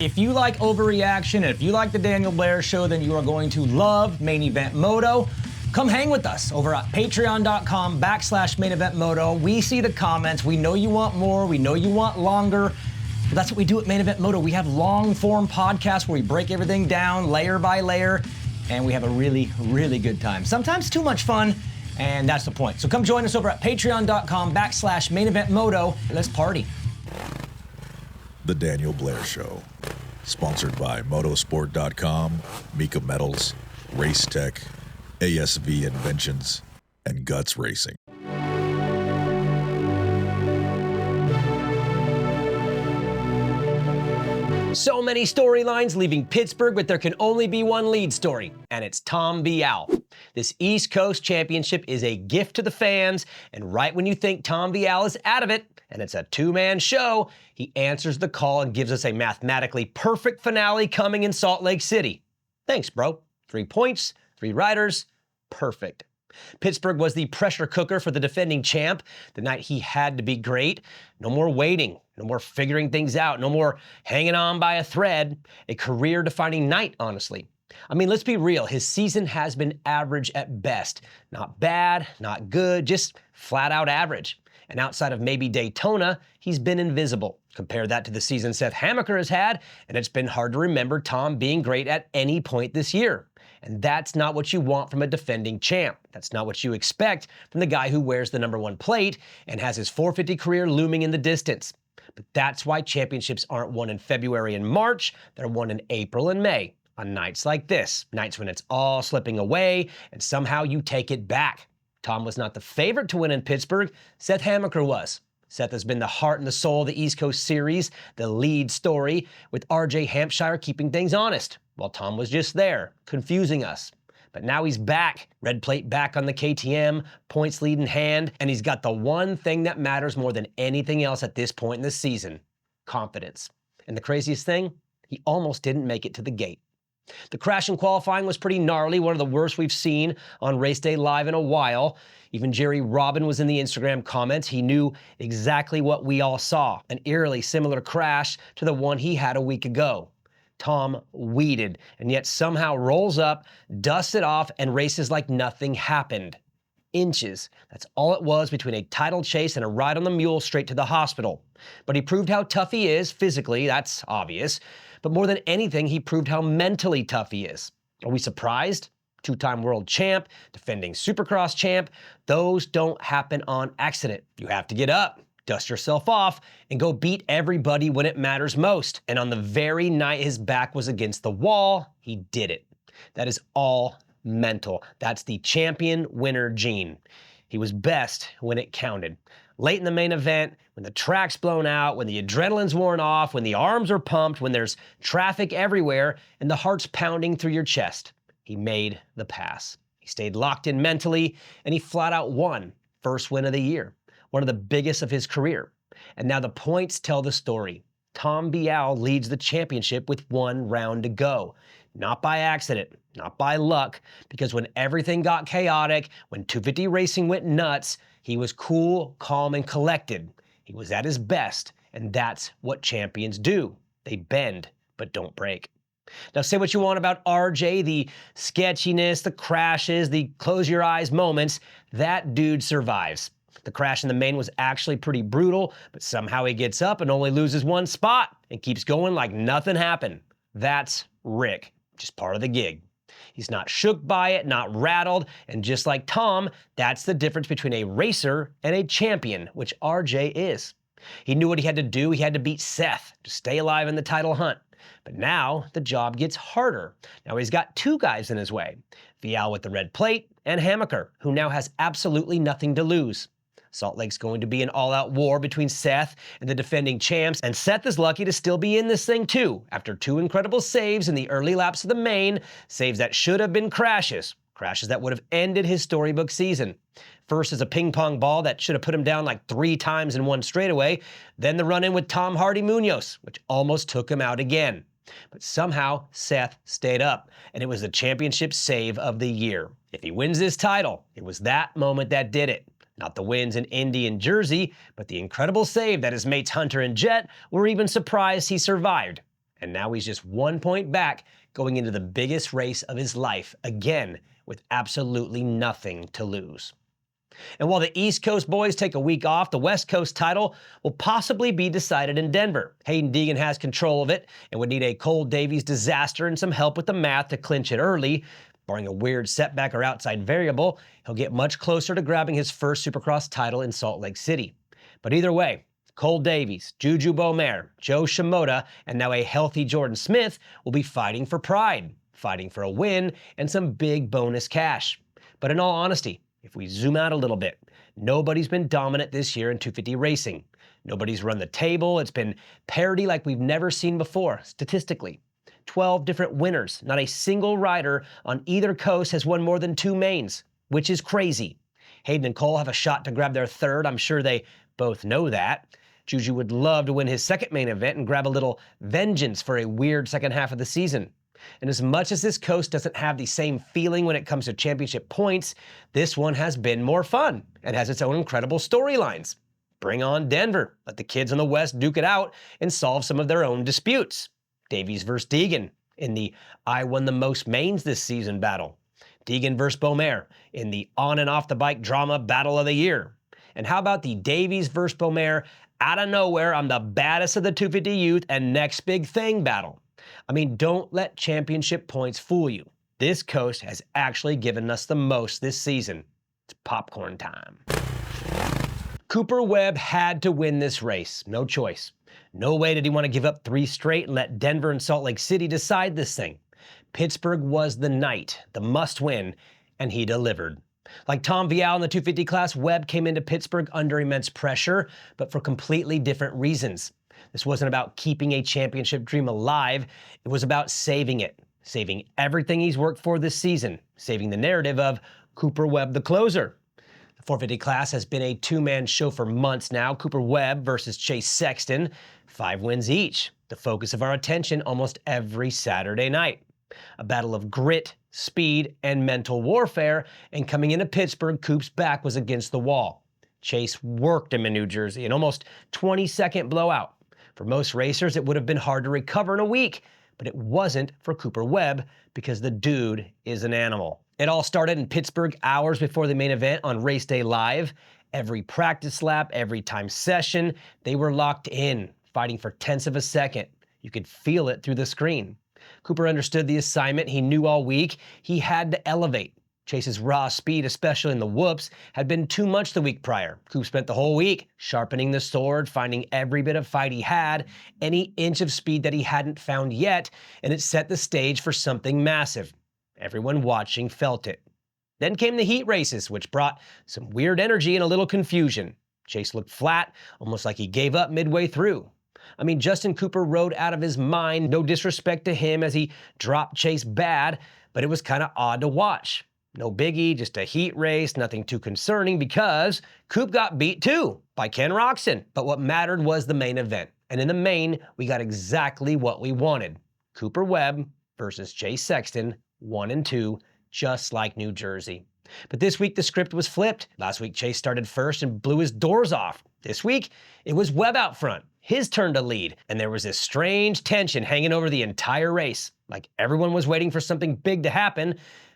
If you like overreaction and if you like the Daniel Blair Show, then you are going to love Main Event Moto. Come hang with us over at patreon.com/main event moto. We see the comments. We know you want more. We know you want longer. But that's what we do at Main Event Moto. We have long form podcasts where we break everything down layer by layer, and we have a really, really good time. Sometimes too much fun, and that's the point. So come join us over at patreon.com/main event moto. Let's party. The Daniel Blair Show, sponsored by motosport.com, Mika Metals, Race Tech, ASV Inventions, and Guts Racing. So many storylines leaving Pittsburgh, but there can only be one lead story, and it's Tom Vialle. This East Coast Championship is a gift to the fans, and right when you think Tom Vialle is out of it, and it's a two-man show, he answers the call and gives us a mathematically perfect finale coming in Salt Lake City. Thanks, bro. 3 points, 3 riders, perfect. Pittsburgh was the pressure cooker for the defending champ, the night he had to be great. No more waiting, no more figuring things out, no more hanging on by a thread. A career-defining night, honestly. I mean, let's be real, his season has been average at best. Not bad, not good, just flat-out average. And outside of maybe Daytona, he's been invisible. Compare that to the season Seth Hammaker has had, and it's been hard to remember Tom being great at any point this year. And that's not what you want from a defending champ. That's not what you expect from the guy who wears the #1 plate and has his 450 career looming in the distance. But that's why championships aren't won in February and March, they're won in April and May, on nights like this, nights when it's all slipping away and somehow you take it back. Tom was not the favorite to win in Pittsburgh, Seth Hammaker was. Seth has been the heart and the soul of the East Coast Series, the lead story, with RJ Hampshire keeping things honest, while Tom was just there, confusing us. But now he's back, red plate back on the KTM, points lead in hand, and he's got the one thing that matters more than anything else at this point in the season, confidence. And the craziest thing, he almost didn't make it to the gate. The crash in qualifying was pretty gnarly, one of the worst we've seen on Race Day Live in a while. Even Jerry Robin was in the Instagram comments. He knew exactly what we all saw, an eerily similar crash to the one he had a week ago. Tom weeded, and yet somehow rolls up, dusts it off, and races like nothing happened. Inches. That's all it was between a title chase and a ride on the mule straight to the hospital. But he proved how tough he is physically, that's obvious. But more than anything, he proved how mentally tough he is. Are we surprised? Two-time world champ, defending Supercross champ, those don't happen on accident. You have to get up, dust yourself off, and go beat everybody when it matters most. And on the very night his back was against the wall, he did it. That is all mental. That's the champion winner gene. He was best when it counted. Late in the main event, when the track's blown out, when the adrenaline's worn off, when the arms are pumped, when there's traffic everywhere, and the heart's pounding through your chest, he made the pass. He stayed locked in mentally, and he flat out won. First win of the year. One of the biggest of his career. And now the points tell the story. Tom Vialle leads the championship with 1 round to go. Not by accident, not by luck, because when everything got chaotic, when 250 Racing went nuts, he was cool, calm, and collected. He was at his best, and that's what champions do. They bend, but don't break. Now say what you want about RJ, the sketchiness, the crashes, the close your eyes moments, that dude survives. The crash in the main was actually pretty brutal, but somehow he gets up and only loses 1 spot and keeps going like nothing happened. That's Rick, just part of the gig. He's not shook by it, not rattled, and just like Tom, that's the difference between a racer and a champion, which RJ is. He knew what he had to do. He had to beat Seth to stay alive in the title hunt. But now the job gets harder. Now he's got 2 guys in his way, Vial with the red plate and Hammaker, who now has absolutely nothing to lose. Salt Lake's going to be an all-out war between Seth and the defending champs, and Seth is lucky to still be in this thing too, after 2 incredible saves in the early laps of the main, saves that should have been crashes that would have ended his storybook season. First is a ping-pong ball that should have put him down like 3 times in one straightaway, then the run-in with Tom Hardy Munoz, which almost took him out again. But somehow Seth stayed up, and it was the championship save of the year. If he wins this title, it was that moment that did it. Not the wins in Indy and Jersey, but the incredible save that his mates Hunter and Jet were even surprised he survived. And now he's just 1 point back going into the biggest race of his life, again, with absolutely nothing to lose. And while the East Coast boys take a week off, the West Coast title will possibly be decided in Denver. Hayden Deegan has control of it and would need a Cole Davies disaster and some help with the math to clinch it early. Barring a weird setback or outside variable, he'll get much closer to grabbing his first Supercross title in Salt Lake City. But either way, Cole Davies, Juju Beaumer, Joe Shimoda, and now a healthy Jordan Smith will be fighting for pride, fighting for a win and some big bonus cash. But in all honesty, if we zoom out a little bit, nobody's been dominant this year in 250 racing. Nobody's run the table. It's been parity like we've never seen before, statistically. 12 different winners. Not a single rider on either coast has won more than 2 mains, which is crazy. Hayden and Cole have a shot to grab their third. I'm sure they both know that. Juju would love to win his second main event and grab a little vengeance for a weird second half of the season. And as much as this coast doesn't have the same feeling when it comes to championship points, this one has been more fun and has its own incredible storylines. Bring on Denver. Let the kids in the West duke it out and solve some of their own disputes. Davies versus Deegan in the I won the most mains this season battle. Deegan versus Beaumer in the on and off the bike drama battle of the year. And how about the Davies versus Beaumer out of nowhere, I'm the baddest of the 250 youth and next big thing battle. I mean, don't let championship points fool you. This coast has actually given us the most this season. It's popcorn time. Cooper Webb had to win this race. No choice. No way did he want to give up 3 straight and let Denver and Salt Lake City decide this thing. Pittsburgh was the night, the must-win, and he delivered. Like Tom Vialle in the 250 class, Webb came into Pittsburgh under immense pressure, but for completely different reasons. This wasn't about keeping a championship dream alive. It was about saving it, saving everything he's worked for this season, saving the narrative of Cooper Webb the closer. The 450 class has been a 2-man show for months now. Cooper Webb versus Chase Sexton, 5 wins each. The focus of our attention almost every Saturday night. A battle of grit, speed, and mental warfare, and coming into Pittsburgh, Coop's back was against the wall. Chase worked him in New Jersey, an almost 20-second blowout. For most racers, it would have been hard to recover in a week, but it wasn't for Cooper Webb because the dude is an animal. It all started in Pittsburgh hours before the main event on Race Day Live. Every practice lap, every time session, they were locked in, fighting for tenths of a second. You could feel it through the screen. Cooper understood the assignment he knew all week. He had to elevate. Chase's raw speed, especially in the whoops, had been too much the week prior. Coop spent the whole week sharpening the sword, finding every bit of fight he had, any inch of speed that he hadn't found yet, and it set the stage for something massive. Everyone watching felt it. Then came the heat races, which brought some weird energy and a little confusion. Chase looked flat, almost like he gave up midway through. I mean, Justin Cooper rode out of his mind, no disrespect to him as he dropped Chase bad, but it was kind of odd to watch. No biggie, just a heat race, nothing too concerning because Coop got beat too by Ken Roxon. But what mattered was the main event. And in the main, we got exactly what we wanted. Cooper Webb versus Chase Sexton, 1 and 2, just like New Jersey. But this week the script was flipped. Last week Chase started first and blew his doors off. This week it was Webb out front, his turn to lead, and there was this strange tension hanging over the entire race. Like everyone was waiting for something big to happen,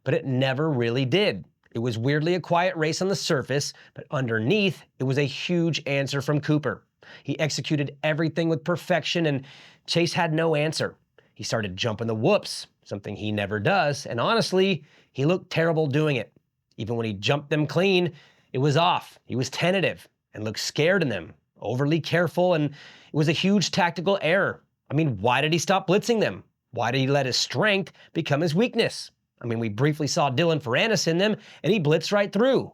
but it never really did. It was weirdly a quiet race on the surface, but underneath it was a huge answer from Cooper. He executed everything with perfection and Chase had no answer. He started jumping the whoops, something he never does, and honestly, he looked terrible doing it. Even when he jumped them clean, it was off. He was tentative and looked scared in them, overly careful, and it was a huge tactical error. I mean, why did he stop blitzing them? Why did he let his strength become his weakness? I mean, we briefly saw Dylan Ferrandis in them, and he blitzed right through.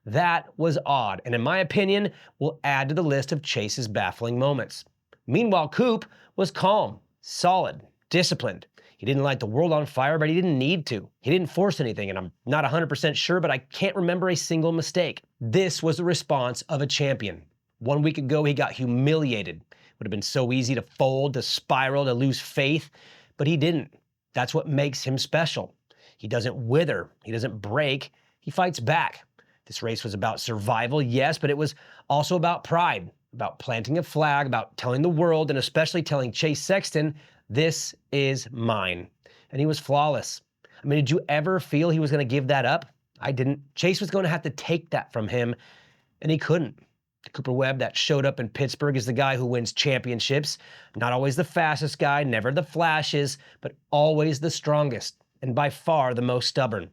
That was odd, and in my opinion, will add to the list of Chase's baffling moments. Meanwhile, Coop was calm, solid, disciplined. He didn't light the world on fire, but he didn't need to. He didn't force anything, and I'm not 100% sure, but I can't remember a single mistake. This was the response of a champion. 1 week ago, he got humiliated. It would have been so easy to fold, to spiral, to lose faith, but he didn't. That's what makes him special. He doesn't wither. He doesn't break. He fights back. This race was about survival, yes, but it was also about pride, about planting a flag, about telling the world, and especially telling Chase Sexton, This is mine. And he was flawless. I mean, did you ever feel he was going to give that up? I didn't. Chase was going to have to take that from him, and he couldn't. Cooper Webb, that showed up in Pittsburgh, is the guy who wins championships. Not always the fastest guy, never the flashes, but always the strongest, and by far the most stubborn.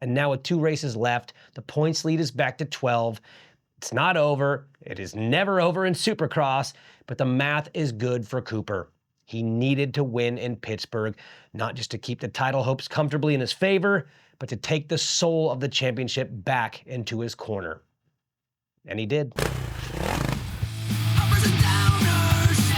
And now with 2 races left, the points lead is back to 12. It's not over. It is never over in Supercross, but the math is good for Cooper. He needed to win in Pittsburgh, not just to keep the title hopes comfortably in his favor, but to take the soul of the championship back into his corner. And he did. Uppers and downers.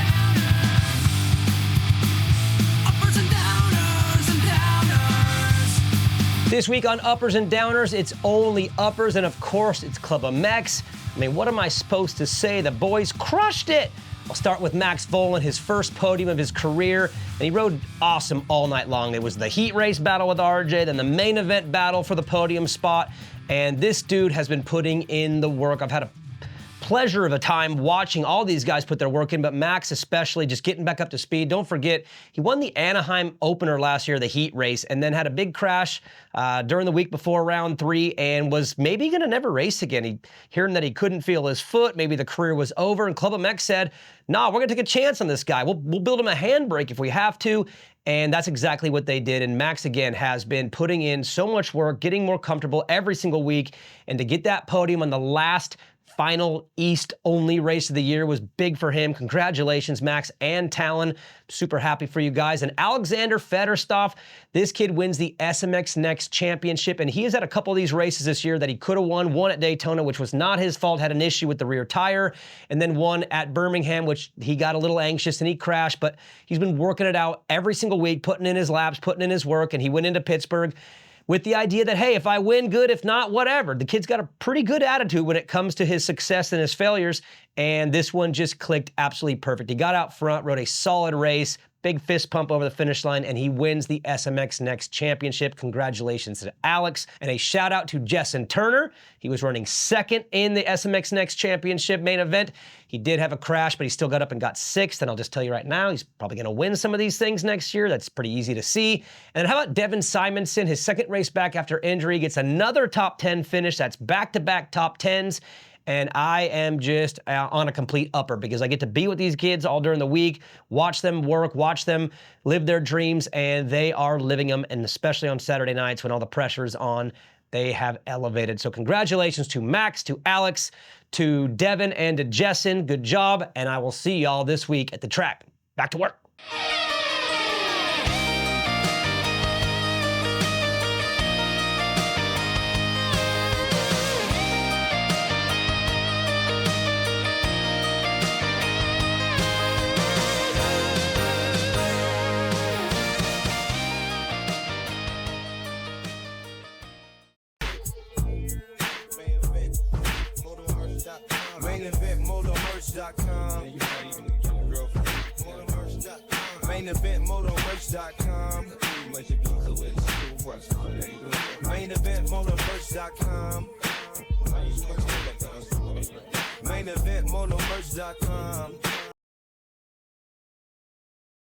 Uppers and downers and downers. This week on Uppers and Downers, it's only uppers, and of course, it's Club MX. I mean, what am I supposed to say? The boys crushed it. I'll start with Max Volan, his first podium of his career, and he rode awesome all night long. It was the heat race battle with RJ, then the main event battle for the podium spot, and this dude has been putting in the work. I've had a pleasure of a time watching all these guys put their work in, but Max especially just getting back up to speed. Don't forget, he won the Anaheim opener last year, the heat race, and then had a big crash during the week before round 3 and was maybe going to never race again. Hearing that he couldn't feel his foot, maybe the career was over, and Club MX said, nah, we're going to take a chance on this guy. We'll build him a handbrake if we have to. And that's exactly what they did. And Max, again, has been putting in so much work, getting more comfortable every single week. And to get that podium on the last final East-only race of the year was big for him. Congratulations, Max and Talon. Super happy for you guys. And Alexander Fedorstov, this kid wins the SMX Next Championship, and he has had a couple of these races this year that he could have won. One at Daytona, which was not his fault, had an issue with the rear tire, and then one at Birmingham, which he got a little anxious and he crashed, but he's been working it out every single week, putting in his laps, putting in his work, and he went into Pittsburgh with the idea that, hey, if I win, good. If not, whatever. The kid's got a pretty good attitude when it comes to his success and his failures, and this one just clicked absolutely perfect. He got out front, rode a solid race, big fist pump over the finish line, and he wins the SMX Next Championship. Congratulations to Alex. And a shout out to Jessen Turner. He was running second in the SMX Next Championship main event. He did have a crash, but he still got up and got 6th. And I'll just tell you right now, he's probably going to win some of these things next year. That's pretty easy to see. And how about Devin Simonson? His second race back after injury, gets another top 10 finish. That's back-to-back top 10s. And I am just on a complete upper because I get to be with these kids all during the week, watch them work, watch them live their dreams, and they are living them, and especially on Saturday nights when all the pressure's on, they have elevated. So congratulations to Max, to Alex, to Devin, and to Jessen. Good job, and I will see y'all this week at the track. Back to work. MainEventMotoMerch.com. MainEventMotoMerch.com. MainEventMotoMerch.com.